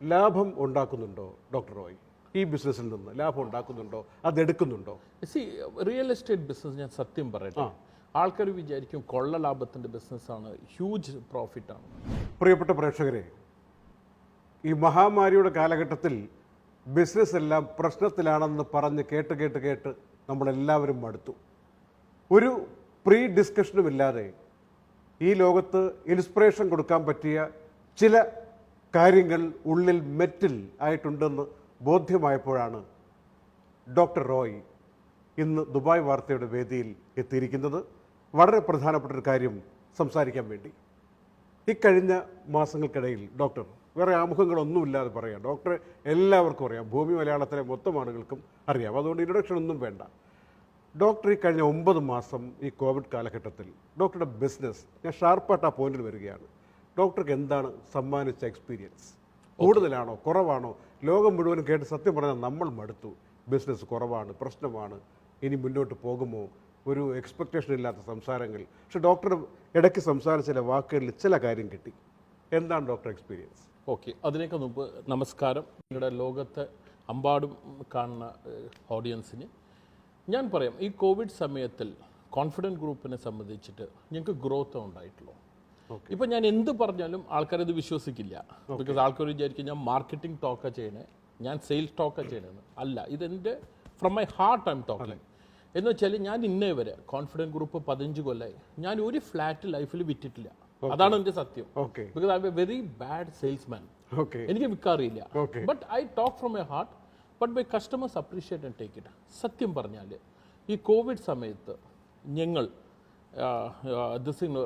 ലാഭം ഉണ്ടാക്കുന്നുണ്ടോ ഡോക്ടർ റോയ്? ഈ ബിസിനസ്സിൽ നിന്ന് ലാഭം ഉണ്ടാക്കുന്നുണ്ടോ, അതെടുക്കുന്നുണ്ടോ? റിയൽ എസ്റ്റേറ്റ് ബിസിനസ് ഞാൻ സത്യം പറയട്ടെ, ആൾക്കാർ വിചാരിക്കും കൊള്ള ലാഭത്തിൻ്റെ ബിസിനസ്സാണ്, ഹ്യൂജ് പ്രോഫിറ്റാണ്. പ്രിയപ്പെട്ട പ്രേക്ഷകരെ, ഈ മഹാമാരിയുടെ കാലഘട്ടത്തിൽ ബിസിനസ് എല്ലാം പ്രശ്നത്തിലാണെന്ന് പറഞ്ഞ് കേട്ട് നമ്മളെല്ലാവരും മടുത്തു. ഒരു പ്രീ ഡിസ്കഷനും ഇല്ലാതെ ഈ ലോകത്ത് ഇൻസ്പിറേഷൻ കൊടുക്കാൻ പറ്റിയ ചില കാര്യങ്ങൾ ഉള്ളിൽ മെറ്റിൽ ആയിട്ടുണ്ടെന്ന് ബോധ്യമായപ്പോഴാണ് ഡോക്ടർ റോയ് ഇന്ന് ദുബായ് വാർത്തയുടെ വേദിയിൽ എത്തിയിരിക്കുന്നത്. വളരെ പ്രധാനപ്പെട്ട ഒരു കാര്യം സംസാരിക്കാൻ വേണ്ടി. ഇക്കഴിഞ്ഞ മാസങ്ങൾക്കിടയിൽ ഡോക്ടർ, വേറെ ആമുഖങ്ങളൊന്നുമില്ലാതെ പറയാം, ഡോക്ടറെ എല്ലാവർക്കും അറിയാം, ഭൂമി മലയാളത്തിലെ മൊത്തം ആളുകൾക്കും അറിയാം, അതുകൊണ്ട് ഇൻട്രൊഡക്ഷൻ ഒന്നും വേണ്ട. ഡോക്ടർ ഈ കഴിഞ്ഞ 9 മാസം ഈ കോവിഡ് കാലഘട്ടത്തിൽ ഡോക്ടറുടെ ബിസിനസ്, ഞാൻ ഷാർപ്പായിട്ട് ആ പോയിന്റിൽ വരികയാണ്, ഡോക്ടർക്ക് എന്താണ് സമ്മാനിച്ച എക്സ്പീരിയൻസ്? കൂടുതലാണോ കുറവാണോ? ലോകം മുഴുവനും കേട്ട് സത്യം പറഞ്ഞാൽ നമ്മൾ മടുത്തു. ബിസിനസ് കുറവാണ്, പ്രശ്നമാണ്, ഇനി മുന്നോട്ട് പോകുമോ, ഒരു എക്സ്പെക്റ്റേഷൻ ഇല്ലാത്ത സംസാരങ്ങൾ. പക്ഷെ ഡോക്ടർ ഇടയ്ക്ക് സംസാരിച്ച ചില വാക്കുകളിൽ ചില കാര്യം കിട്ടി. എന്താണ് ഡോക്ടർ എക്സ്പീരിയൻസ്? ഓക്കെ, അതിനേക്ക് മുമ്പ് നമസ്കാരം. നിങ്ങളുടെ ലോകത്തെ അമ്പാടും കാണുന്ന ഓഡിയൻസിന് ഞാൻ പറയാം, ഈ കോവിഡ് സമയത്തിൽ കോൺഫിഡൻറ്റ് ഗ്രൂപ്പിനെ സംബന്ധിച്ചിട്ട് ഞങ്ങൾക്ക് ഗ്രോത്ത് ഉണ്ടായിട്ടുള്ളൂ. ഇപ്പം ഞാൻ എന്ത് പറഞ്ഞാലും ആൾക്കാരത് വിശ്വസിക്കില്ല. ബിക്കോസ് ആൾക്കാർ വിചാരിക്കും ഞാൻ മാർക്കറ്റിംഗ് ടോക്കാണ് ചെയ്യണേ, ഞാൻ സെയിൽസ് ടോക്കാണ് ചെയ്യണമെന്ന്. അല്ല, ഇതെൻ്റെ from my heart I am talking. എന്ന് വെച്ചാൽ ഞാൻ ഇന്നേ വരെ കോൺഫിഡൻറ്റ് ഗ്രൂപ്പ് 15 കൊല്ലമായി ഞാൻ ഒരു ഫ്ലാറ്റ് ലൈഫിൽ വിറ്റിട്ടില്ല. അതാണ് എൻ്റെ സത്യം. Because I M a very bad salesman. എനിക്ക് വിൽക്കാറിയില്ല. But I talk from my heart, but my customers appreciate and take it. സത്യം പറഞ്ഞാൽ ഈ കോവിഡ് സമയത്ത് ഞങ്ങൾ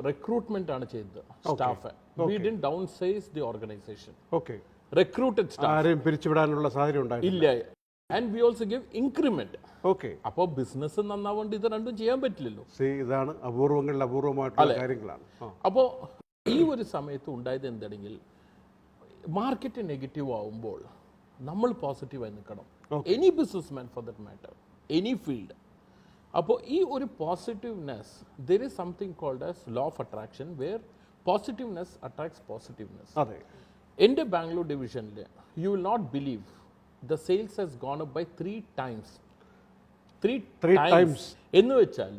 റിക്രൂട്ട്മെന്റ് ആണ് ചെയ്തത്. Staff we didn't downsize the organisation. Recruited staff പിരിച്ചുവിടാനുള്ള സാധ്യത ഇല്ല. And we also give increment. അപ്പോൾ ബിസിനസ് നന്നാവേണ്ട ഇത് രണ്ടും ചെയ്യാൻ പറ്റില്ലല്ലോ. ഇതാണ് അപൂർവങ്ങളിൽ അപൂർവമായിട്ടുള്ള കാര്യങ്ങളാണ്. അപ്പോൾ ഈ ഒരു സമയത്ത് ഉണ്ടായത് എന്താണെങ്കിൽ, മാർക്കറ്റ് നെഗറ്റീവ് ആവുമ്പോൾ നമ്മൾ പോസിറ്റീവായി നിൽക്കണം. Any businessman for that matter, any field. അപ്പോൾ ഈ ഒരു positiveness, there is something called as law of attraction, where positiveness attracts positiveness. എൻ്റെ ബാംഗ്ലൂർ ഡിവിഷനിൽ you will not believe the sales has gone up by 3 times. 3 times എന്ന് വെച്ചാൽ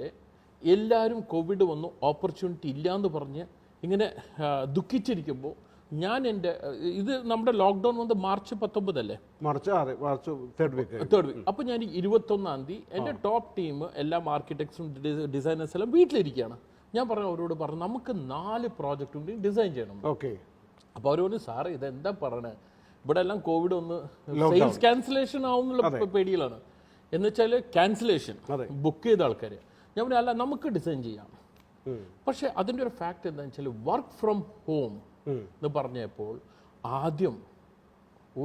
എല്ലാവരും Covid വന്നു, opportunity ഇല്ല എന്ന് പറഞ്ഞ് ഇങ്ങനെ ദുഃഖിച്ചിരിക്കുമ്പോൾ ഞാൻ എൻ്റെ ഇത് നമ്മുടെ ലോക്ക്ഡൗൺ വന്ന് മാർച്ച് 19 അല്ലേ, മാർച്ച് തേർഡ് വീക്ക്. അപ്പോൾ ഞാൻ 21-ാം തീയതി എൻ്റെ ടോപ്പ് ടീം എല്ലാ ആർക്കിടെക്ട്സും ഡിസൈനേഴ്സ് എല്ലാം വീട്ടിലിരിക്കുകയാണ്. ഞാൻ അവരോട് പറഞ്ഞു നമുക്ക് 4 പ്രോജക്റ്റ് കൂടി ഡിസൈൻ ചെയ്യണം. അപ്പോൾ അവരോട് സാറേ ഇതെന്താ പറയണേ, ഇവിടെ എല്ലാം കോവിഡ് ഒന്ന് സെയിൽസ് ക്യാൻസലേഷൻ ആവുന്നുള്ള പേടിയിലാണ്. എന്ന് വെച്ചാൽ ക്യാൻസലേഷൻ ബുക്ക് ചെയ്ത ആൾക്കാർ. ഞാൻ പറഞ്ഞു അല്ല, നമുക്ക് ഡിസൈൻ ചെയ്യാം. പക്ഷെ അതിൻ്റെ ഒരു ഫാക്ട് എന്താണെന്ന് വെച്ചാൽ വർക്ക് ഫ്രം ഹോം എന്ന് പറഞ്ഞപ്പോൾ ആദ്യം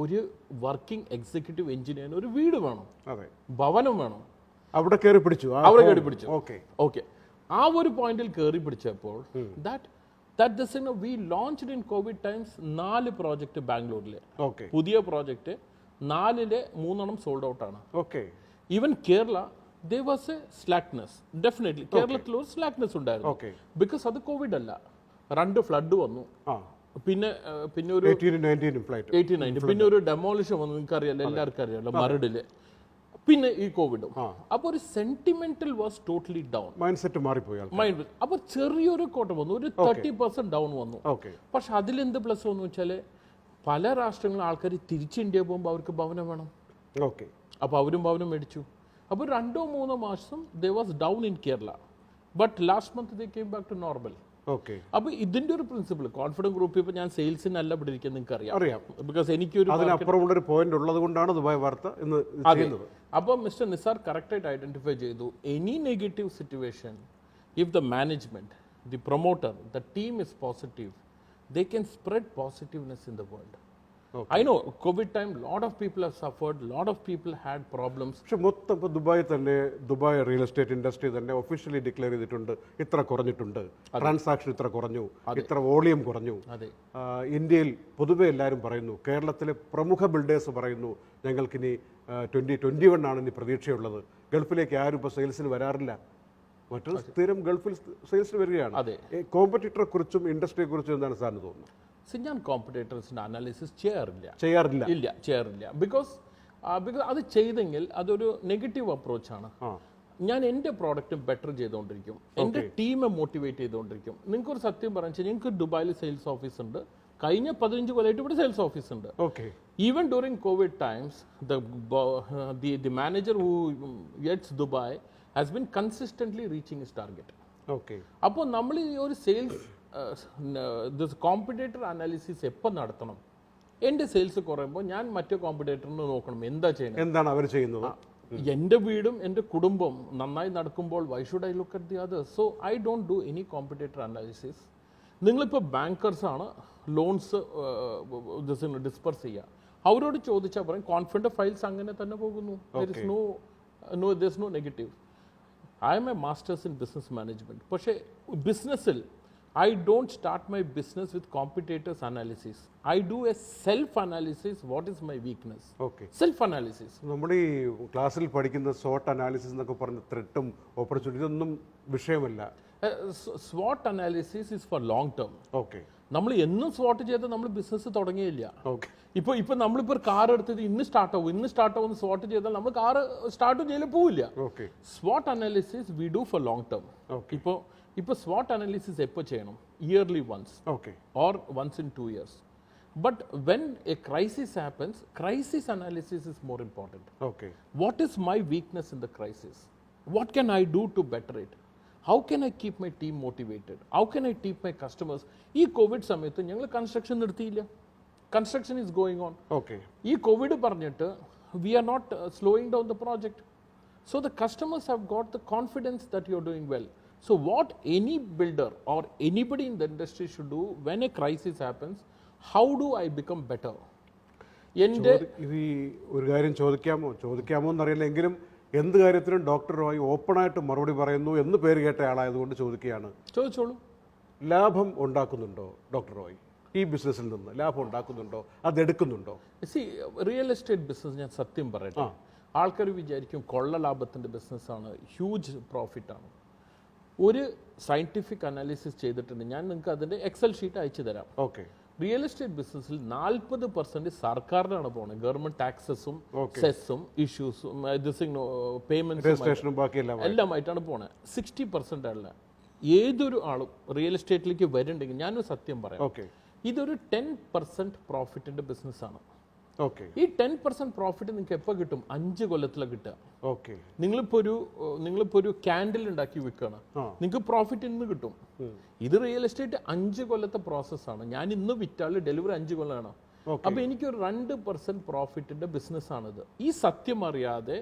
ഒരു വർക്കിംഗ് എക്സിക്യൂട്ടീവ് എഞ്ചിനീയറിന് ഒരു വീട് വേണം, ഭവനം വേണം. അവിടെ കയറി പിടിച്ചു. ഓക്കെ, ആ ഒരു പോയിന്റിൽ കയറി പിടിച്ചപ്പോൾ that this we launched in covid times 4 project ബാംഗ്ലൂരിൽ. പുതിയ പ്രോജക്റ്റ് 4-ലെ 3 സോൾഡ് ഔട്ട് ആണ്. Even Kerala there was a slackness. Definitely കേരളത്തിൽ ഒരു സ്ലാക്നെസ് ഉണ്ടായിരുന്നു. ബിക്കോസ് അത് കോവിഡ് അല്ല, 2 ഫ്ലഡ് വന്നു, പിന്നെ ഒരു 18-19 പിന്നെ ഒരു ഡെമോളിഷൻ വന്നു. നിങ്ങൾക്ക് അറിയാലോ, എല്ലാവർക്കും അറിയാലോ, മരടില്. പിന്നെ ഈ കോവിഡും. അപ്പോൾ ഒരു sentimental was totally down. Mind set മാറിപ്പോയി. അപ്പോൾ ചെറിയൊരു കോട്ടം വന്നു, ഒരു 30% ഡൗൺ വന്നു. പക്ഷെ അതിലെന്ത് പ്ലസ് വന്നു വെച്ചാൽ പല രാഷ്ട്രങ്ങളും ആൾക്കാർ തിരിച്ച് ഇന്ത്യ പോകുമ്പോൾ അവർക്ക് ഭവനം വേണം. അപ്പോൾ അവരും ഭവനം മേടിച്ചു. അപ്പോൾ 2-3 മാസം they was down in Kerala, but last month they came back to normal. അപ്പൊ ഇതിന്റെ ഒരു പ്രിൻസിപ്പിൾ കോൺഫിഡൻറ്റ് ഗ്രൂപ്പ്, ഇപ്പൊ ഞാൻ സെയിൽസിനല്ല ഇവിടെ ഇരിക്കുന്നത്, നിങ്ങൾക്ക് അറിയാം. ബിക്കോസ് എനിക്കൊരു അതിനപ്പുറമുള്ളൊരു പോയിന്റ് ഉള്ളത് കൊണ്ടാണ് ദുബായ് വാർത്ത ഇന്ന് ചെയ്യുന്നത്. അപ്പോൾ മിസ്റ്റർ നിസാർ കറക്റ്റായിട്ട് ഐഡന്റിഫൈ ചെയ്തു, any negative situation, if the management, the promoter, the team is positive, they can spread positiveness in the world. I know COVID time lot of people have suffered, lot of people had problems. പക്ഷെ മൊത്തം ഇപ്പോൾ Dubai തന്നെ, Dubai real estate industry തന്നെ officially declare ചെയ്തിട്ടുണ്ട്, ഇത്ര കുറഞ്ഞിട്ടുണ്ട്, transaction ഇത്ര കുറഞ്ഞു, ഇത്ര വോളിയം കുറഞ്ഞു. ഇന്ത്യയിൽ പൊതുവെ എല്ലാവരും പറയുന്നു, കേരളത്തിലെ പ്രമുഖ ബിൽഡേഴ്സ് പറയുന്നു ഞങ്ങൾക്കിനി 2021 ആണ് ഇനി പ്രതീക്ഷയുള്ളത്. ഗൾഫിലേക്ക് ആരും ഇപ്പോൾ സെയിൽസിന് വരാറില്ല, മറ്റൊരു സ്ഥിരം ഗൾഫിൽ സെയിൽസിന് വരികയാണ്. കോമ്പറ്റീറ്ററെ കുറിച്ചും ഇൻഡസ്ട്രിയെ കുറിച്ചും എന്താണ് സാറിന് തോന്നുന്നത്? ഞാൻ കോമ്പറ്റേറ്റേഴ്സിൻ്റെ അനാലിസിസ് ചെയ്യാറില്ല ചെയ്യാറില്ല ബിക്കോസ് അത് ചെയ്തെങ്കിൽ അതൊരു നെഗറ്റീവ് അപ്രോച്ചാണ്. ഞാൻ എൻ്റെ പ്രോഡക്റ്റും ബെറ്റർ ചെയ്തുകൊണ്ടിരിക്കും, എൻ്റെ ടീമെ മോട്ടിവേറ്റ് ചെയ്തുകൊണ്ടിരിക്കും. നിങ്ങൾക്കൊരു സത്യം പറഞ്ഞു, ഞങ്ങൾക്ക് ദുബായിൽ സെയിൽസ് ഓഫീസ് ഉണ്ട്, കഴിഞ്ഞ 15 കൊല്ലമായിട്ട് ഇവിടെ സെയിൽസ് ഓഫീസ് ഉണ്ട്. Even during Covid times the manager who gets Dubai has been consistently reaching his target. അപ്പോൾ നമ്മൾ ഈ ഒരു സെയിൽസ് കോമ്പറ്റേറ്റർ അനാലിസിസ് എപ്പോൾ നടത്തണം? എൻ്റെ സെയിൽസ് കുറയുമ്പോൾ ഞാൻ മറ്റേ കോമ്പറ്റേറ്ററിന് നോക്കണം എന്താ ചെയ്യുന്നത്, എന്താണ് അവർ ചെയ്യുന്നത്. എൻ്റെ വീടും എൻ്റെ കുടുംബം നന്നായി നടക്കുമ്പോൾ why should I look at the others? So I don't do any competitor analysis. നിങ്ങളിപ്പോൾ ബാങ്കേഴ്സാണ്, ലോൺസ് ഡിസ്പേഴ്സ് ചെയ്യുക, അവരോട് ചോദിച്ചാൽ പറയും കോൺഫിഡൻറ്റ് ഫയൽസ് അങ്ങനെ തന്നെ പോകുന്നു, there is no negative. I M a masters in business management. പക്ഷേ ബിസിനസ്സിൽ I don't start my business with competitors analysis. I do a self-analysis. What is my weakness? Self-analysis. നമ്മുടെ ഈ ക്ലാസ്സിൽ പഠിക്കുന്ന SWOT അനാലിസിസ് എന്നൊക്കെ പറഞ്ഞ ത്രെട്ടും ഓപ്പർച്യൂണിറ്റി ഒന്നും വിഷയമല്ല. SWOT analysis is for long term. നമ്മൾ എന്നും SWOT ചെയ്ത് നമ്മൾ ബിസിനസ് തുടങ്ങിയില്ല. ഇപ്പൊ നമ്മളിപ്പോൾ ഒരു കാർ എടുത്തത് ഇന്ന് സ്റ്റാർട്ടാവും SWOT ചെയ്താൽ നമ്മൾ കാർ സ്റ്റാർട്ട് ചെയ്യൽ പോവില്ല. SWOT analysis we do for long term. ഇപ്പോൾ SWOT analysis എപ്പോൾ ചെയ്യണം? Yearly once or once in 2 years. But when a crisis happens, crisis analysis is more important. What is my weakness in the crisis? What can I do to better it? How can I keep my team motivated? How can I keep my customers? ഈ Covid സമയത്ത് ഞങ്ങൾ construction നിർത്തിയില്ല. Construction is going on. ഈ Covid പറഞ്ഞിട്ട് we are not slowing down the project. So the customers have got the confidence that you are doing well. So what any builder or anybody in the industry should do when a crisis happens, how do I become better? ഒരു കാര്യം ചോദിക്കാമോ എന്നറിയില്ല, എങ്കിലും എന്ത് കാര്യത്തിനും doctor Roy ഓപ്പണായിട്ട് മറുപടി പറയുന്നു എന്ന് പേര് കേട്ട ആളായതുകൊണ്ട് ചോദിക്കുകയാണ്. ചോദിച്ചോളൂ. ലാഭം ഉണ്ടാക്കുന്നുണ്ടോ ഡോക്ടർ റോയ്? ഈ ബിസിനസ്സിൽ നിന്ന് ലാഭം ഉണ്ടാക്കുന്നുണ്ടോ, അതെടുക്കുന്നുണ്ടോ? റിയൽ എസ്റ്റേറ്റ് ബിസിനസ് ഞാൻ സത്യം പറയട്ടെ, ആൾക്കാർ വിചാരിക്കും കൊള്ള ലാഭത്തിൻ്റെ ബിസിനസ്സാണ്, ഹ്യൂജ് പ്രോഫിറ്റാണ്. ഒരു സയന്റിഫിക് അനാലിസിസ് ചെയ്തിട്ടുണ്ട്, ഞാൻ നിങ്ങൾക്ക് അതിൻ്റെ എക്സൽ ഷീറ്റ് അയച്ചു തരാം. റിയൽ എസ്റ്റേറ്റ് ബിസിനസ്സിൽ 40% സർക്കാരിനാണ് പോകുന്നത്. ഗവൺമെന്റ് ടാക്സസും സെസ്സും ഇഷ്യൂസും പേയ്മെന്റ്സും എല്ലാമായിട്ടാണ് പോണത്. 60% അല്ല. ഏതൊരു ആളും റിയൽ എസ്റ്റേറ്റിലേക്ക് വരുന്നുണ്ടെങ്കിൽ ഞാനൊരു സത്യം പറയാം, ഇതൊരു 10% പ്രോഫിറ്റിന്റെ ബിസിനസ്സാണ്. ഈ 10% പ്രോഫിറ്റ് നിങ്ങൾക്ക് എപ്പോൾ കിട്ടും? 5 കൊല്ലത്തിലാണ് കിട്ടുക. നിങ്ങളിപ്പോ ഒരു ക്യാൻഡിൽ ഉണ്ടാക്കി വിൽക്കുകയാണ്, നിങ്ങൾക്ക് പ്രോഫിറ്റ് ഇന്ന് കിട്ടും. ഇത് റിയൽ എസ്റ്റേറ്റ് 5 കൊല്ലത്തെ പ്രോസസ്സാണ്. ഞാൻ ഇന്ന് വിറ്റാൽ ഡെലിവറി 5 കൊല്ലമാണ്. അപ്പൊ എനിക്കൊരു 2% പ്രോഫിറ്റിന്റെ ബിസിനസ്സാണിത്. ഈ സത്യം അറിയാതെ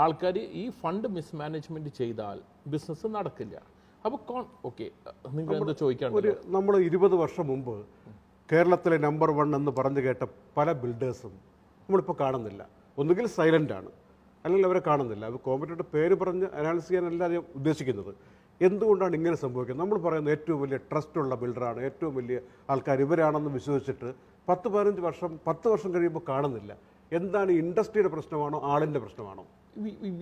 ആൾക്കാർ ഈ ഫണ്ട് മിസ്മാനേജ്മെന്റ് ചെയ്താൽ ബിസിനസ് നടക്കില്ല. അപ്പൊ നിങ്ങൾ എന്താ ചോദിക്കാണ്ട്? നമ്മൾ 20 വർഷം മുമ്പ് കേരളത്തിലെ നമ്പർ 1 എന്ന് പറഞ്ഞു കേട്ട പല ബിൽഡേഴ്സും നമ്മളിപ്പോൾ കാണുന്നില്ല. ഒന്നുകിൽ സൈലൻ്റ് ആണ്, അല്ലെങ്കിൽ അവരെ കാണുന്നില്ല. അത് കോമ്പറ്റേറ്റർ പേര് പറഞ്ഞ് അനാലിസ് ചെയ്യാനല്ല ഞാൻ ഉദ്ദേശിക്കുന്നത്. എന്തുകൊണ്ടാണ് ഇങ്ങനെ സംഭവിക്കുന്നത്? നമ്മൾ പറയുന്നത് ഏറ്റവും വലിയ ട്രസ്റ്റുള്ള ബിൽഡറാണ്, ഏറ്റവും വലിയ ആൾക്കാർ ഇവരാണെന്ന് വിശ്വസിച്ചിട്ട് 10 വർഷം കഴിയുമ്പോൾ കാണുന്നില്ല. എന്താണ്? ഇൻഡസ്ട്രിയുടെ പ്രശ്നമാണോ, ആളിൻ്റെ പ്രശ്നമാണോ?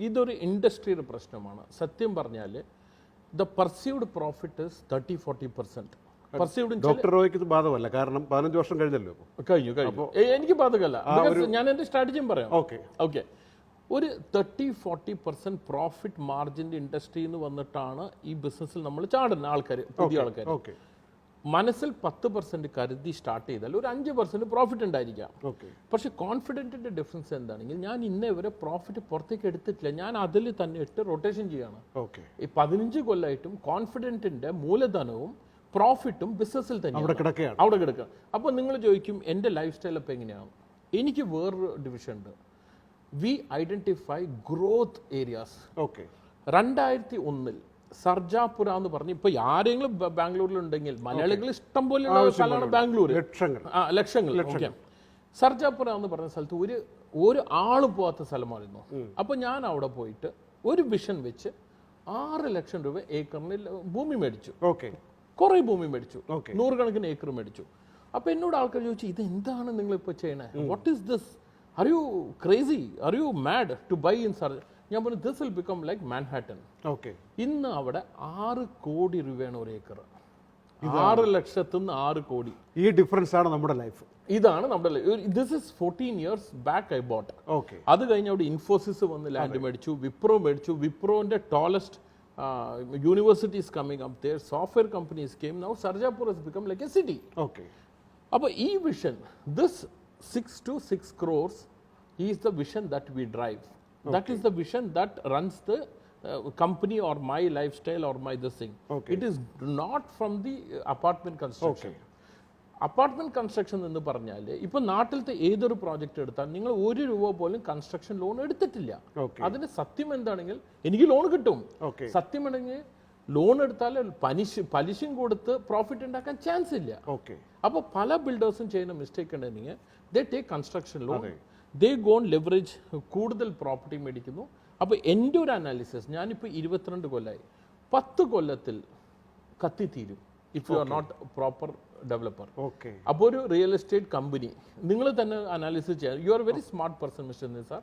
ഇതൊരു ഇൻഡസ്ട്രിയുടെ പ്രശ്നമാണ്. സത്യം പറഞ്ഞാൽ the perceived profit is 30-40%. Doctor റോയ്ക്ക് ഇത് ബാധകമല്ല, കാരണം 15 വർഷം കഴിഞ്ഞല്ലോ. കഴിഞ്ഞു. എനിക്ക് ബാധകമല്ല. ഞാൻ എന്റെ സ്ട്രാറ്റജിയും പറയാം. ഓക്കെ, ഒരു 30-40% പ്രോഫിറ്റ് മാർജിന്റെ ഇൻഡസ്ട്രി എന്ന് വന്നിട്ടാണ് ഈ ബിസിനസ്സിൽ നമ്മൾ ചാടുന്ന ആൾക്കാർ, പുതിയ ആൾക്കാർ. മനസ്സിൽ 10% കരുതി സ്റ്റാർട്ട് ചെയ്താൽ ഒരു 5% പ്രോഫിറ്റ് ഉണ്ടായിരിക്കാം. പക്ഷെ കോൺഫിഡൻറ്റിന്റെ ഡിഫറൻസ് എന്താണെങ്കിൽ, ഞാൻ ഇന്നേ വരെ പ്രോഫിറ്റ് പുറത്തേക്ക് എടുത്തിട്ടില്ല, ഞാൻ അതിൽ തന്നെ ഇട്ട് റൊട്ടേഷൻ ചെയ്യാണ്. ഈ 15 കൊല്ലമായിട്ടും കോൺഫിഡൻറ്റിന്റെ മൂലധനവും പ്രോഫിറ്റും ബിസിനസ്സിൽ തന്നെ അവിടെ കിടക്കുക. അപ്പോൾ നിങ്ങൾ ചോദിക്കും എൻ്റെ ലൈഫ് സ്റ്റൈൽ അപ്പോൾ എങ്ങനെയാണ്? എനിക്ക് വേറൊരു ഡിവിഷൻ ഉണ്ട്. V identify growth areas. 2001 Sarjapura എന്ന് പറഞ്ഞ്, ഇപ്പൊ ആരെങ്കിലും ബാംഗ്ലൂരിലുണ്ടെങ്കിൽ മലയാളികൾ ഇഷ്ടം പോലെ സ്ഥലമാണ് ബാംഗ്ലൂർ, ലക്ഷങ്ങൾ. സർജാപുര എന്ന് പറഞ്ഞ സ്ഥലത്ത് ഒരു ആള് പോവാത്ത സ്ഥലമായിരുന്നു. അപ്പൊ ഞാൻ അവിടെ പോയിട്ട് ഒരു വിഷൻ വെച്ച് 6 ലക്ഷം രൂപ ഏക്കറിന് ഭൂമി മേടിച്ചു. കുറെ ഭൂമി മേടിച്ചു, 100 കണക്കിന് ഏക്കർ മേടിച്ചു. അപ്പൊ എന്നോട് ആൾക്കാർ ചോദിച്ചു, ഇത് എന്താണ് നിങ്ങൾ ഇപ്പൊ ചെയ്യണേ? What is this? Are you crazy? Are you mad to buy in Sarja? ഞാൻ പറഞ്ഞു, this will become like Manhattan. ഇന്ന് അവിടെ 6 കോടി രൂപയാണ് ഒരു ഏക്കർ. 6 ലക്ഷത്തിൽ നിന്ന് 6 കോടി. ഈ ഡിഫറൻസ് ആണ് നമ്മുടെ ലൈഫ്. ഇതാണ് നമ്മുടെ this is 14 years back I bought. Okay. അത് കഴിഞ്ഞ് അവിടെ ഇൻഫോസിസ് വന്ന് ലാൻഡ് മേടിച്ചു, വിപ്രോ മേടിച്ചു. വിപ്രോന്റെ tallest universities coming up there, software companies came. Now Sarjapur has become like a city. Okay. അപ്പോൾ ഈ vision, this 6 to 6 crores is the vision that we drive. That is the vision that runs the company or my lifestyle or my this thing. Okay. It is not from the apartment construction. Apartment construction എന്ന് പറഞ്ഞാൽ ഇപ്പൊ നാട്ടിലത്തെ ഏതൊരു project എടുത്താൽ നിങ്ങൾ 1 രൂപ പോലും construction loan എടുത്തിട്ടില്ല. അതിന് സത്യം എന്താണെങ്കിൽ എനിക്ക് ലോൺ കിട്ടും. സത്യം ആണെങ്കിൽ ലോൺ എടുത്താൽ പലിശയും കൊടുത്ത് പ്രോഫിറ്റ് ഉണ്ടാക്കാൻ ചാൻസ് ഇല്ല. അപ്പോൾ പല ബിൽഡേഴ്സും ചെയ്യുന്ന മിസ്റ്റേക്ക് ഉണ്ടെങ്കിൽ they take construction loan, they gone leverage, കൂടുതൽ പ്രോപ്പർട്ടി മേടിക്കുന്നു. അപ്പോൾ എൻ്റെ ഒരു അനാലിസിസ്, ഞാനിപ്പോൾ 22 കൊല്ലമായി, 10 കൊല്ലത്തിൽ കത്തിത്തീരും if you are not proper developer. അപ്പോൾ ഒരു റിയൽ എസ്റ്റേറ്റ് കമ്പനി നിങ്ങൾ തന്നെ അനാലിസിസ് ചെയ്യാൻ, you are very smart person mister Nisar,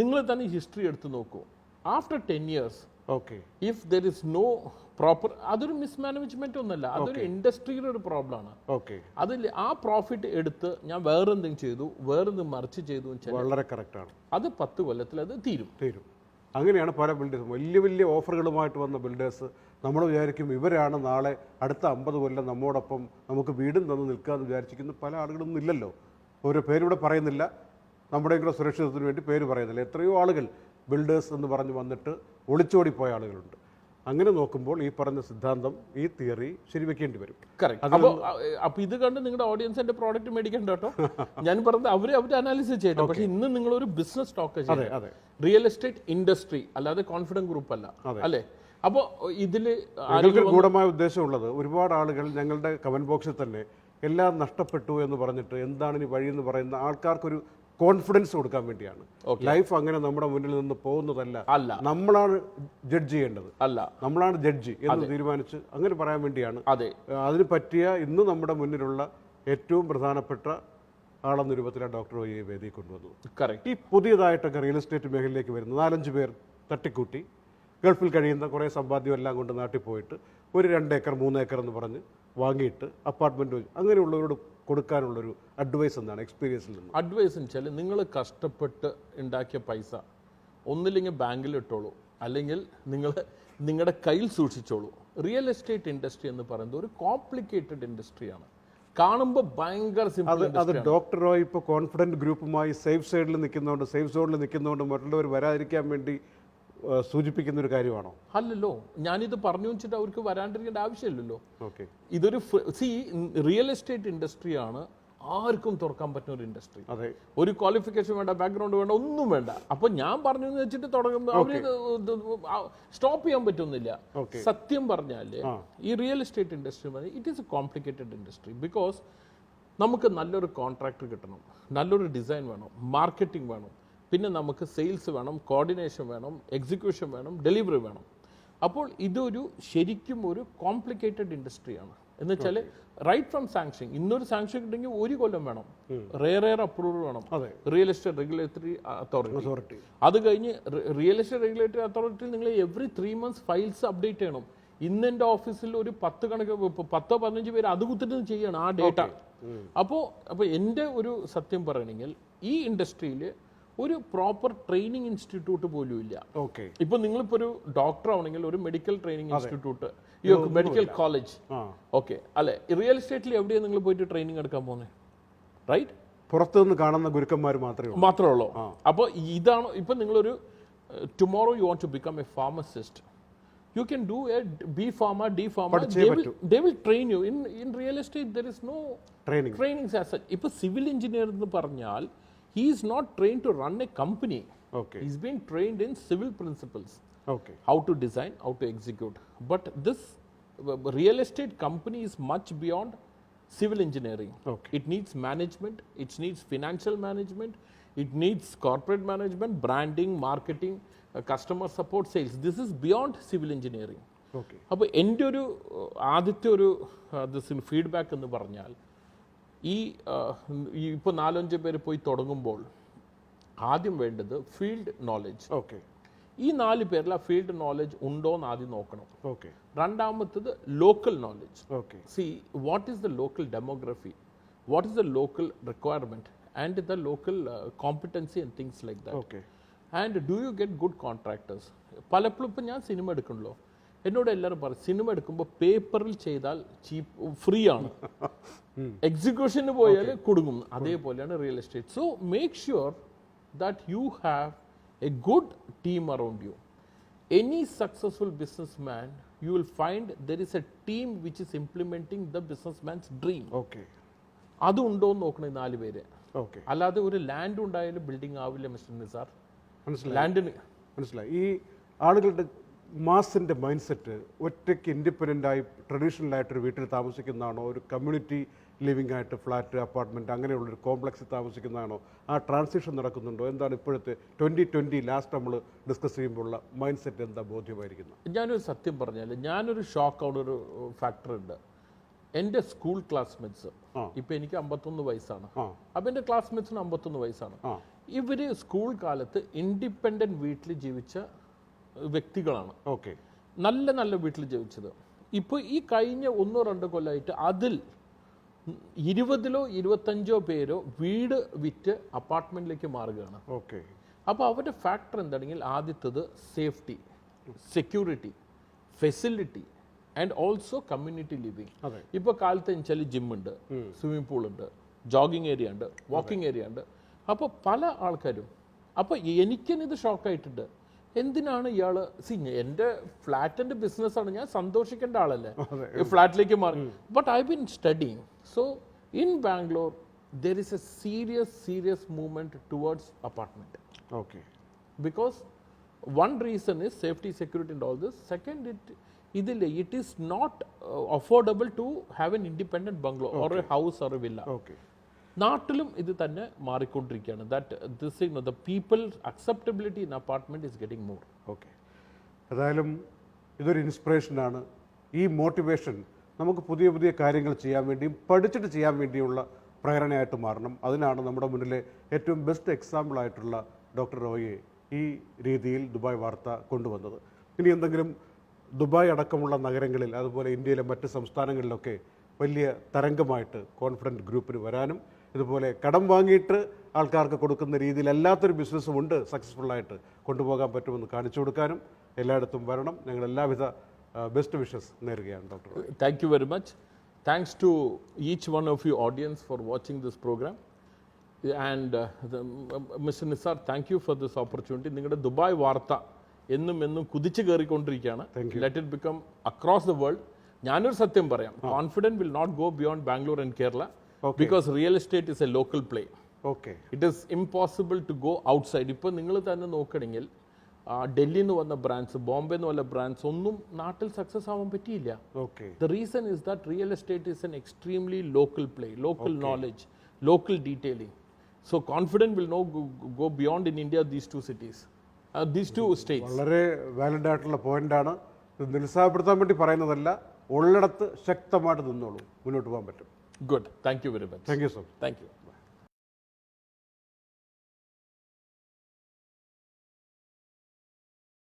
നിങ്ങൾ തന്നെ ഹിസ്റ്ററി എടുത്ത് നോക്കൂ. After 10 years if there is no proper, അതൊരു മിസ്മാനേജ്മെന്റ് ഒന്നല്ല, അതൊരു ഇൻഡസ്ട്രിയുടെ ഒരു പ്രോബ്ലം ആണ്. അതിൽ ആ പ്രോഫിറ്റ് എടുത്ത് ഞാൻ വേറെന്തെങ്കിലും ചെയ്തു, വേറെന്തെങ്കിലും മറിച്ച് ചെയ്തു, വളരെ കറക്റ്റ് ആണ്. അത് 10 കൊല്ലത്തിൽ അത് തീരും. അങ്ങനെയാണ് പല ബിൽഡേഴ്സും, വലിയ വലിയ ഓഫറുകളുമായിട്ട് വന്ന ബിൽഡേഴ്സ്. നമ്മൾ വിചാരിക്കും ഇവരാണ് നാളെ അടുത്ത 50 കൊല്ലം നമ്മോടൊപ്പം നമുക്ക് വീടും തന്ന് നിൽക്കാമെന്ന് വിചാരിച്ചിരിക്കുന്ന പല ആളുകളൊന്നും ഇല്ലല്ലോ. ഓരോ പേരിവിടെ പറയുന്നില്ല, നമ്മുടെയും കൂടെ സുരക്ഷിതത്തിന് വേണ്ടി പേര് പറയുന്നില്ല. എത്രയോ ആളുകൾ ബിൽഡേഴ്സ് എന്ന് പറഞ്ഞ് വന്നിട്ട് ഒളിച്ചോടിപ്പോയ ആളുകളുണ്ട്. അങ്ങനെ നോക്കുമ്പോൾ ഈ പറഞ്ഞ സിദ്ധാന്തം, ഈ തിയറി ശരിവെക്കേണ്ടി വരും. അപ്പൊ ഇത് കണ്ട് നിങ്ങളുടെ ഓഡിയൻസ് എന്റെ പ്രോഡക്റ്റ് മേടിക്കണ്ട കേട്ടോ. ഞാൻ പറഞ്ഞത് അവര് അനാലിസിസ് ചെയ്യട്ടെ. പക്ഷെ ഇന്ന് നിങ്ങൾ ഒരു ബിസിനസ് സ്റ്റോക്ക് ചെയ്യണം, റിയൽ എസ്റ്റേറ്റ് ഇൻഡസ്ട്രി, അല്ലാതെ കോൺഫിഡന്റ് ഗ്രൂപ്പ് അല്ല, അല്ലേ? അപ്പോൾ ഇതില് ഗൂഢമായ ഉദ്ദേശമുള്ളത്, ഒരുപാട് ആളുകൾ ഞങ്ങളുടെ കമന്റ് ബോക്സിൽ തന്നെ എല്ലാം നഷ്ടപ്പെട്ടു എന്ന് പറഞ്ഞിട്ട് എന്താണ് ഇനി വഴിയെന്ന് പറയുന്ന ആൾക്കാർക്കൊരു കോൺഫിഡൻസ് കൊടുക്കാൻ വേണ്ടിയാണ്. ലൈഫ് അങ്ങനെ നമ്മുടെ മുന്നിൽ നിന്ന് പോകുന്നതല്ല, നമ്മളാണ് ജഡ്ജ് ചെയ്യേണ്ടത്, നമ്മളാണ് ജഡ്ജി എന്ന് തീരുമാനിച്ച് അങ്ങനെ പറയാൻ വേണ്ടിയാണ്. അതിന് പറ്റിയ ഇന്ന് നമ്മുടെ മുന്നിലുള്ള ഏറ്റവും പ്രധാനപ്പെട്ട ആളെന്ന രൂപത്തിലാണ് ഡോക്ടർ വൈ വേദി കൊണ്ടുവന്നത്. ഈ പുതിയതായിട്ടൊക്കെ റിയൽ എസ്റ്റേറ്റ് മേഖലയിലേക്ക് വരുന്ന 4-5 പേർ തട്ടിക്കൂട്ടി ഗൾഫിൽ കഴിയുന്ന കുറേ സമ്പാദ്യം എല്ലാം കൊണ്ട് നാട്ടിൽ പോയിട്ട് ഒരു 2 ഏക്കർ 3 ഏക്കർ എന്ന് പറഞ്ഞ് വാങ്ങിയിട്ട് അപ്പാർട്ട്മെന്റ് അങ്ങനെയുള്ളവരോട് കൊടുക്കാനുള്ളൊരു അഡ്വൈസ് എന്താണ് എക്സ്പീരിയൻസിൽ നിന്ന്? അഡ്വൈസ് എന്ന് വെച്ചാൽ, നിങ്ങൾ കഷ്ടപ്പെട്ട് ഉണ്ടാക്കിയ പൈസ ഒന്നില്ലെങ്കിൽ ബാങ്കിൽ ഇട്ടോളൂ, അല്ലെങ്കിൽ നിങ്ങൾ നിങ്ങളുടെ കയ്യിൽ സൂക്ഷിച്ചോളൂ. റിയൽ എസ്റ്റേറ്റ് ഇൻഡസ്ട്രി എന്ന് പറയുന്നത് ഒരു കോംപ്ലിക്കേറ്റഡ് ഇൻഡസ്ട്രിയാണ്. കാണുമ്പോൾ ഭയങ്കര സിമ്പിൾ. അത് ഡോക്ടർ റോയ് ഇപ്പോൾ കോൺഫിഡന്റ് ഗ്രൂപ്പുമായി സേഫ് സൈഡിൽ നിൽക്കുന്നതുകൊണ്ട്, സേഫ് സോണിൽ നിൽക്കുന്നതുകൊണ്ട് മറ്റുള്ളവർ വരാതിരിക്കാൻ വേണ്ടി സൂചിപ്പിക്കുന്ന ഒരു കാര്യമാണോ? അല്ലല്ലോ, ഞാനിത് പറഞ്ഞു വെച്ചിട്ട് അവർക്ക് വരാണ്ടിരിക്കേണ്ട ആവശ്യമില്ലല്ലോ. ഇതൊരു റിയൽ എസ്റ്റേറ്റ് ഇൻഡസ്ട്രിയാണ്, ആർക്കും തുറക്കാൻ പറ്റുന്ന ഒരു ഇൻഡസ്ട്രി. ഒരു ക്വാളിഫിക്കേഷൻ വേണ്ട, ബാക്ക്ഗ്രൗണ്ട് വേണ്ട, ഒന്നും വേണ്ട. അപ്പൊ ഞാൻ പറഞ്ഞു വെച്ചിട്ട് തുടങ്ങുമ്പോൾ അവര് സ്റ്റോപ്പ് ചെയ്യാൻ പറ്റുന്നില്ല. സത്യം പറഞ്ഞാല് ഈ real estate industry it is A complicated industry. Because നമുക്ക് നല്ലൊരു കോൺട്രാക്ടർ കിട്ടണം, നല്ലൊരു ഡിസൈൻ വേണം, മാർക്കറ്റിംഗ് വേണം, പിന്നെ നമുക്ക് സെയിൽസ് വേണം, കോർഡിനേഷൻ വേണം, എക്സിക്യൂഷൻ വേണം, ഡെലിവറി വേണം. അപ്പോൾ ഇതൊരു ശരിക്കും ഒരു കോംപ്ലിക്കേറ്റഡ് ഇൻഡസ്ട്രിയാണ്. എന്ന് വെച്ചാൽ റൈറ്റ് ഫ്രം സാങ്ഷൻ, ഇന്നൊരു സാങ്ഷൻ കിട്ടുമെങ്കിൽ 1 കൊല്ലം വേണം, റെയർ അപ്രൂവൽ വേണം റിയൽ എസ്റ്റേറ്റ് റെഗുലേറ്ററി അതോറിറ്റി. അത് കഴിഞ്ഞ് റിയൽ എസ്റ്റേറ്റ് റെഗുലേറ്ററി അതോറിറ്റിയിൽ നിങ്ങൾ എവറി 3 months ഫയൽസ് അപ്ഡേറ്റ് ചെയ്യണം. ഇന്ന് എൻ്റെ ഓഫീസിൽ ഒരു 10-15 പേര് അത് കുത്തിട്ട് ചെയ്യണം ആ ഡേറ്റ. അപ്പോൾ എൻ്റെ ഒരു സത്യം പറയണമെങ്കിൽ ഈ ഇൻഡസ്ട്രിയിൽ ഒരു പ്രോപ്പർ ട്രെയിനിങ് ഇൻസ്റ്റിറ്റ്യൂട്ട് പോലും ഇല്ല. ഇപ്പൊ നിങ്ങളിപ്പോ ഒരു ഡോക്ടർ ആവണമെങ്കിൽ ഒരു medical training institute, medical college, okay അല്ലെ? റിയൽ എസ്റ്റേറ്റിൽ എവിടെയാണ് നിങ്ങൾ പോയിട്ട് ട്രെയിനിങ് എടുക്കാൻ പോകുന്നത്? റൈറ്റ്, പുറത്തുനിന്ന് കാണുന്ന ഗുരുക്കന്മാർ മാത്രമേ ഉള്ളൂ. അപ്പോൾ ഇതാണ് ഇപ്പൊ നിങ്ങളൊരു tomorrow you want to become a pharmacist, you can do a B Pharma, D Pharma, they will train you. In real estate there is no training as such. Ipo civil engineer ennu parnal, he is not trained to run a company. He's been trained in civil principles, how to design, how to execute. But this real estate company is much beyond civil engineering. It needs management, it needs financial management, it needs corporate management, branding, marketing, customer support, sales. This is beyond civil engineering. അപ്പോൾ എൻ്റെ ഒരു ആദ്യത്തെ ഒരു feedback എന്ന് പറഞ്ഞാൽ, ഈ ഇപ്പോൾ 4-5 പേര് പോയി തുടങ്ങുമ്പോൾ ആദ്യം വേണ്ടത് ഫീൽഡ് നോളജ്. ഈ 4 പേരിൽ ആ ഫീൽഡ് നോളജ് ഉണ്ടോ എന്ന് ആദ്യം നോക്കണം. ഓക്കെ രണ്ടാമത്തത് local knowledge. Okay see what is the local demography, what is the local requirement and the local competency and things like that. Okay and do you get good contractors? പലപ്പോഴും ഇപ്പം ഞാൻ cinema എടുക്കണല്ലോ, എന്നോട് എല്ലാവരും പറയും cinema എടുക്കുമ്പോൾ പേപ്പറിൽ ചെയ്താൽ ചീപ്പ് free ആണ്, എക്സിക്യൂഷന് പോയാൽ കുടുങ്ങും. അതേപോലെയാണ് real estate. So make sure that you have A good team around U. Any successful businessman, you will find there is a team which is implementing the businessman's dream. Okay അത് ഉണ്ടോ എന്ന് നോക്കണം ഈ 4 പേര്. ഓക്കെ അല്ലാതെ ഒരു land ഉണ്ടായാലും building ആവില്ല മിസ്റ്റർ നിസാർ. മനസ്സിലായി ലാൻഡിന് മനസ്സിലായി. ഈ ആളുകളുടെ മാസിൻ്റെ മൈൻഡ് സെറ്റ് ഒറ്റയ്ക്ക് ഇൻഡിപെൻഡൻ്റായി ട്രഡീഷണലായിട്ടൊരു വീട്ടിൽ താമസിക്കുന്നതാണോ, ഒരു കമ്മ്യൂണിറ്റി ലിവിംഗ് ആയിട്ട് ഫ്ലാറ്റ് അപ്പാർട്ട്മെൻറ്റ് അങ്ങനെയുള്ളൊരു കോംപ്ലക്സിൽ താമസിക്കുന്നതാണോ, ആ ട്രാൻസിഷൻ നടക്കുന്നുണ്ടോ? എന്താണ് ഇപ്പോഴത്തെ 2020 ലാസ്റ്റ് നമ്മൾ ഡിസ്കസ് ചെയ്യുമ്പോഴുള്ള മൈൻഡ് സെറ്റ് എന്താ ബോധ്യമായിരിക്കുന്നത്? ഞാനൊരു സത്യം പറഞ്ഞാൽ ഞാനൊരു ഷോക്ക് ഔട്ട് ഒരു ഫാക്ടർ ഉണ്ട്. എൻ്റെ സ്കൂൾ ക്ലാസ്മേറ്റ്സ് ഇപ്പം എനിക്ക് 51 വയസ്സാണ്. അപ്പം എൻ്റെ ക്ലാസ്മേറ്റ്സിന് 51 വയസ്സാണ്. ഇവർ സ്കൂൾ കാലത്ത് ഇൻഡിപെൻഡൻറ്റ് വീട്ടിൽ ജീവിച്ച വ്യക്തികളാണ്. ഓക്കെ നല്ല നല്ല വീട്ടിൽ ജീവിച്ചത്. ഇപ്പോൾ ഈ കഴിഞ്ഞ 1-2 കൊല്ലമായിട്ട് അതിൽ 20 25 പേരോ വീട് വിറ്റ് അപ്പാർട്ട്മെന്റിലേക്ക് മാറുകയാണ്. ഓക്കെ അപ്പോൾ അവരുടെ ഫാക്ടർ എന്താണെങ്കിൽ ആദ്യത്തത് safety, security, facility and also community living. അതെ ഇപ്പോൾ കാലത്ത് വെച്ചാൽ ജിമ്മുണ്ട്, സ്വിമ്മിംഗ് പൂളുണ്ട്, ജോഗിങ് ഏരിയ ഉണ്ട്, വാക്കിംഗ് ഏരിയ ഉണ്ട്. അപ്പോൾ പല ആൾക്കാരും അപ്പോൾ എനിക്കിത് ഷോക്കായിട്ടുണ്ട്. എന്തിനാണ് ഇയാൾ എൻ്റെ ഫ്ലാറ്റിൻ്റെ ബിസിനസ്സാണ്, ഞാൻ സന്തോഷിക്കേണ്ട ആളല്ലേ ഈ ഫ്ലാറ്റിലേക്ക് മാറി. But I been studying. So in Bangalore there is A serious movement towards apartment. Okay because one reason is safety, security and all this. Second, it is not affordable to have an independent bungalow or a house or a villa. Okay നാട്ടിലും ഇത് തന്നെ മാറിക്കൊണ്ടിരിക്കുകയാണ്. That this the people acceptability in apartment is getting more. Okay ഏതായാലും ഇതൊരു ഇൻസ്പിറേഷനാണ്. ഈ motivation നമുക്ക് പുതിയ പുതിയ കാര്യങ്ങൾ ചെയ്യാൻ വേണ്ടിയും പഠിച്ചിട്ട് ചെയ്യാൻ വേണ്ടിയുള്ള പ്രേരണയായിട്ട് മാറണം. അതിനാണ് നമ്മുടെ മുന്നിലെ ഏറ്റവും ബെസ്റ്റ് എക്സാമ്പിളായിട്ടുള്ള ഡോക്ടർ റോയിയെ ഈ രീതിയിൽ ദുബായ് വാർത്ത കൊണ്ടുവന്നത്. ഇനി എന്തെങ്കിലും ദുബായ് അടക്കമുള്ള നഗരങ്ങളിൽ അതുപോലെ ഇന്ത്യയിലെ മറ്റ് സംസ്ഥാനങ്ങളിലൊക്കെ വലിയ തരംഗമായിട്ട് കോൺഫിഡൻറ്റ് ഗ്രൂപ്പിന് വരാനും ഇതുപോലെ കടം വാങ്ങിയിട്ട് ആൾക്കാർക്ക് കൊടുക്കുന്ന രീതിയിൽ അല്ലാത്തൊരു ബിസിനസ്സും ഉണ്ട് സക്സസ്ഫുള്ളായിട്ട് കൊണ്ടുപോകാൻ പറ്റുമെന്ന് കാണിച്ചു കൊടുക്കാനും എല്ലായിടത്തും വരണം. ഞങ്ങൾ എല്ലാവിധ ബെസ്റ്റ് വിഷസ് നേരുകയാണ് doctor. Thank you very much. Thanks to each one of you audience for watching this programme. And mister Nisar, thank you for this opportunity. നിങ്ങളുടെ ദുബായ് വാർത്ത എന്നും കുതിച്ചു കയറിക്കൊണ്ടിരിക്കുകയാണ്. Let it become across the world. ഞാനൊരു സത്യം പറയാം, confident will not go beyond Bangalore and Kerala because real estate is a local play. Okay it is impossible to go outside. ഇപ്പോൾ നിങ്ങൾ തന്നെ നോക്കണമെങ്കിൽ ഡൽഹിയിൽ നിന്ന് വന്ന ബ്രാൻഡ്സ്, ബോംബെ നിന്ന് വന്ന ബ്രാൻഡ്സ് ഒന്നും നാട്ടിൽ സക്സസ് ആവാൻ പറ്റിയില്ല. Okay the reason is that real estate is an extremely local play, local knowledge, local detailing. So confident will no go beyond in India these 2 cities, these 2 states. വളരെ valid ആയിട്ടുള്ള പോയിന്റാണ്. ഇത് നിരുത്സാഹപ്പെടുത്താൻ വേണ്ടി പറയുന്നതല്ല, ഉള്ളിടത്ത് ശക്തമായിട്ട് നിന്നോളൂ, മുന്നോട്ട് പോകാൻ പറ്റും. Good. Thank you very much. Thank you so much. Thank you.